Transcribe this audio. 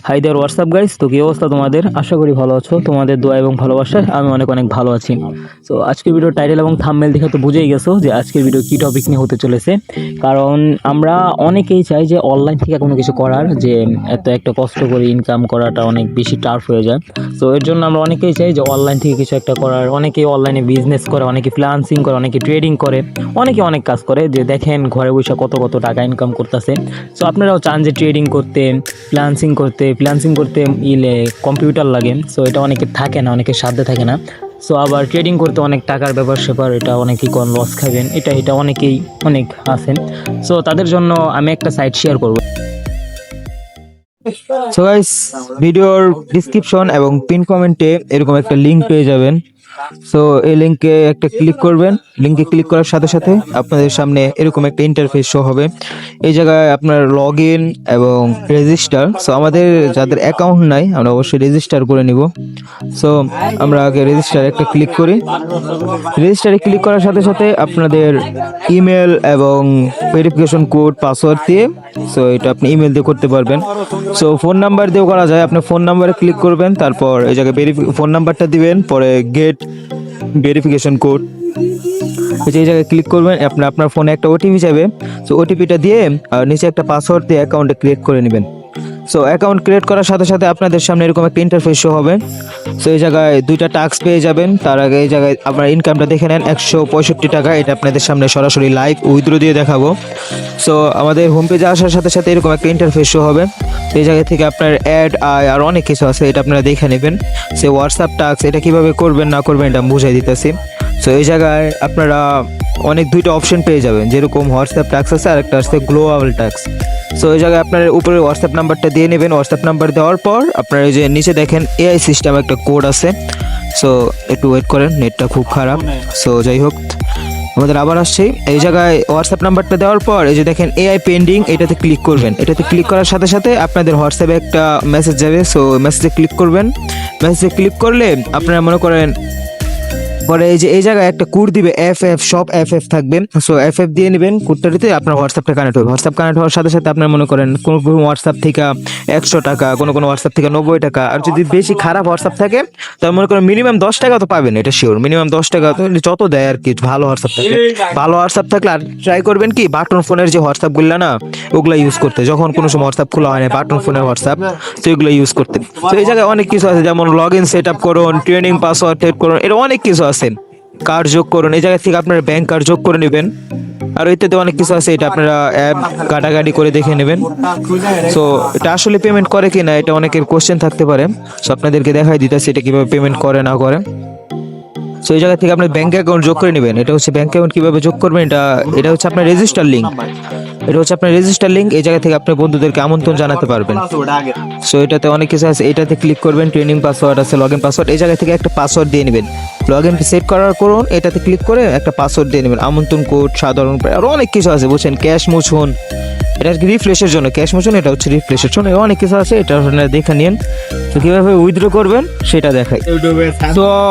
Hi there WhatsApp guys, তো কি অবস্থা তোমাদের? আশা করি ভালো আছো। তোমাদের দোয়া এবং ভালোবাসায় আমি অনেক অনেক ভালো আছি। তো আজকের ভিডিও টাইটেল এবং থাম্বনেল দেখে তো বুঝেই গেছো যে আজকের ভিডিও কি টপিক নিয়ে হতে চলেছে। কারণ আমরা অনেকেই চাই যে অনলাইন থেকে কোনো কিছু করার, যে এত একটা কষ্ট করে ইনকাম করাটা অনেক বেশি টাফ হয়ে যায়। তো এর জন্য আমরা অনেকেই চাই যে অনলাইন থেকে কিছু একটা করার। অনেকেই অনলাইনে বিজনেস করে, অনেকে ফ্রিল্যান্সিং করে, অনেকে ট্রেডিং করে, অনেকে অনেক কাজ করে। যে দেখেন ঘরে বসে কত কত টাকা ইনকাম করতেছে। সো আপনারাও চান যে ট্রেডিং করতে, ফ্রিল্যান্সিং করতে কম্পিউটার লাগে। সো এটা অনেকের থাকে না, অনেকের সাধ্যে থাকে না। সো আবার ট্রেডিং করতে অনেক টাকার ব্যাপার, এটা অনেকেই কোন লস খাবেন, এটা অনেকেই অনেক আছেন। সো তাদের জন্য আমি একটা সাইট শেয়ার করব। সো গাইস, ভিডিওর ডিসক্রিপশন এবং পিন কমেন্টে এরকম একটা লিংক পেয়ে যাবেন। সো এই লিংকে একটা ক্লিক করবেন। লিংকে ক্লিক করার সাথে সাথে আপনাদের সামনে এরকম একটা ইন্টারফেস শো হবে। এই জায়গায় আপনার লগ ইন এবং রেজিস্টার। সো আমাদের যাদের অ্যাকাউন্ট নাই আমরা অবশ্যই রেজিস্টার করে নিব। সো আমরা আগে রেজিস্টার একটা ক্লিক করি। রেজিস্টারে ক্লিক করার সাথে সাথে আপনাদের ইমেল এবং ভেরিফিকেশন কোড, পাসওয়ার্ড দিয়ে, সো এটা আপনি ইমেল দিয়ে করতে পারবেন। সো ফোন নাম্বার দিয়েও করা যায়। আপনি ফোন নাম্বারে ক্লিক করবেন, তারপর এই জায়গায় ফোন নাম্বারটা দিবেন, পরে গেট ভেরিফিকেশন কোড, এই জায়গায় ক্লিক করবেন। আপনার ফোনে একটা ওটিপি যাবে। সো ওটিপিটা দিয়ে আর নিচে একটা পাসওয়ার্ড দিয়ে অ্যাকাউন্টে ক্রিয়েট করে নেবেন। সো অ্যাকাউন্ট ক্রিয়েট করার সাথে সাথে আপনাদের সামনে এরকম একটা ইন্টারফেস শো হবে। সো এই জায়গায় দুইটা টাস্ক পেয়ে যাবেন। তার আগে এই জায়গায় আপনার ইনকামটা দেখে নেন, 165 টাকা। এটা আপনাদের সামনে সরাসরি লাইভ উইথড্র দিয়ে দেখাবো। সো আমাদের হোম পেজে আসার সাথে সাথে এরকম একটা ইন্টারফেস শো হবে। এই জায়গা থেকে আপনার অ্যাড, আয় আর অনেক কিছু আছে, এটা আপনারা দেখে নেবেন। সে হোয়াটসঅ্যাপ টাস্ক এটা কিভাবে করবেন না করবেন এটা আমি বুঝাই দিতেছি। সো এই জায়গায় আপনারা দুইটা অপশন পেয়ে যাবেন, যেরকম হোয়াটসঅ্যাপ টাস্ক আছে আর একটা আছে গ্লোবাল টাস্ক। সো এই জায়গায় আপনার উপরে হোয়াটসঅ্যাপ নাম্বারটা দিয়ে নেবেন। হোয়াটসঅ্যাপ নাম্বার দেওয়ার পর আপনার এই যে নিচে দেখেন এআই সিস্টেম একটা কোড আছে। সো একটু ওয়েট করেন, নেটটা খুব খারাপ। সো যাই হোক, আমাদের আবার আসছে। এই জায়গায় হোয়াটসঅ্যাপ নাম্বারটা দেওয়ার পর এই যে দেখেন এআই পেন্ডিং, এটাতে ক্লিক করবেন। এটাতে ক্লিক করার সাথে সাথে আপনাদের হোয়াটসঅ্যাপে একটা মেসেজ যাবে। সো মেসেজে ক্লিক করবেন। মেসেজে ক্লিক করলে আপনারা মনে করেন পরে এই জায়গায় একটা কোড দিবে, সব এফ থাকবে। সো এফ দিয়ে নেবেন, কোডটা দিতে আপনার হোয়াটসঅ্যাপটা কানেক্ট হবে। হোয়াটসঅ্যাপ কানেক্ট হওয়ার সাথে সাথে আপনার মনে করেন কোনো হোয়াটসঅ্যাপ থেকে 100 টাকা, কোনো হোয়াটসঅ্যাপ থেকে 90 টাকা। আর যদি বেশি খারাপ হোয়াটসঅ্যাপ থাকে তাহলে মনে করেন মিনিমাম 10 টাকা তো পাবেন, এটা শিওর। মিনিমাম 10 টাকা তো যত দেয় আর কি, ভালো হোয়াটসঅ্যাপ থাকলে। ভালো হোয়াটসঅ্যাপ থাকলে আর ট্রাই করবেন কি বাটন ফোনের যে হোয়াটসঅ্যাপগুলো না, ওগুলো ইউজ করতে। যখন কোনো সময় হোয়াটসঅ্যাপ খোলা হয় না, বাটন ফোনের হোয়াটসঅ্যাপ, তো এগুলো ইউজ করতে। তো এই জায়গায় অনেক কিছু আছে, যেমন লগ ইন সেট আপ করুন, ট্রেনিং পাসওয়ার্ড সেট করুন, এটা অনেক কিছু আছে। কার্ড যোগ করুন, এই জায়গা থেকে আপনার ব্যাংক কার্ড যোগ করে নেবেন। আর ইত্যাদি অনেক কিছু আছে, এটা আপনারা অ্যাপ ঘাটাঘাটি করে দেখে নেবেন। সো এটা আসলে পেমেন্ট করে কিনা এটা অনেকের কোশ্চেন থাকতে পারে। সো আপনাদেরকে দেখাই দিতেছি এটা কিভাবে পেমেন্ট করে না করে। সো এই জায়গা থেকে আপনার ব্যাংক অ্যাকাউন্ট যোগ করে নেবেন। এটা হচ্ছে ব্যাংক অ্যাকাউন্ট কিভাবে যোগ করবেন, এটা হচ্ছে আপনার রেজিস্টার লিঙ্ক। এটা হচ্ছে আপনার রেজিস্টার লিঙ্ক। এই জায়গা থেকে আপনার বন্ধুদেরকে আমন্ত্রণ জানাতে পারবেন। সো এটাতে অনেক কিছু আছে, এটাতে ক্লিক করবেন। ট্রেনিং পাসওয়ার্ড আছে, লগ ইন পাসওয়ার্ড, এই জায়গা থেকে একটা পাসওয়ার্ড দিয়ে নেবেন। লগ ইন সেট করার করুন, এটাতে ক্লিক করে একটা পাসওয়ার্ড দিয়ে নেবেন। আমন্ত্রণ কোড, সাধারণ, আরও অনেক কিছু আছে বুঝছেন। ক্যাশ মুছুন, এটা আর কি রিফ্রেশের জন্য। ক্যাশ মুছুন এটা হচ্ছে রিফ্রেশের জন্য। অনেক কিছু আছে, এটা আপনারা দেখে নিন। তো কীভাবে উইথড্র করবেন সেটা দেখাই। তো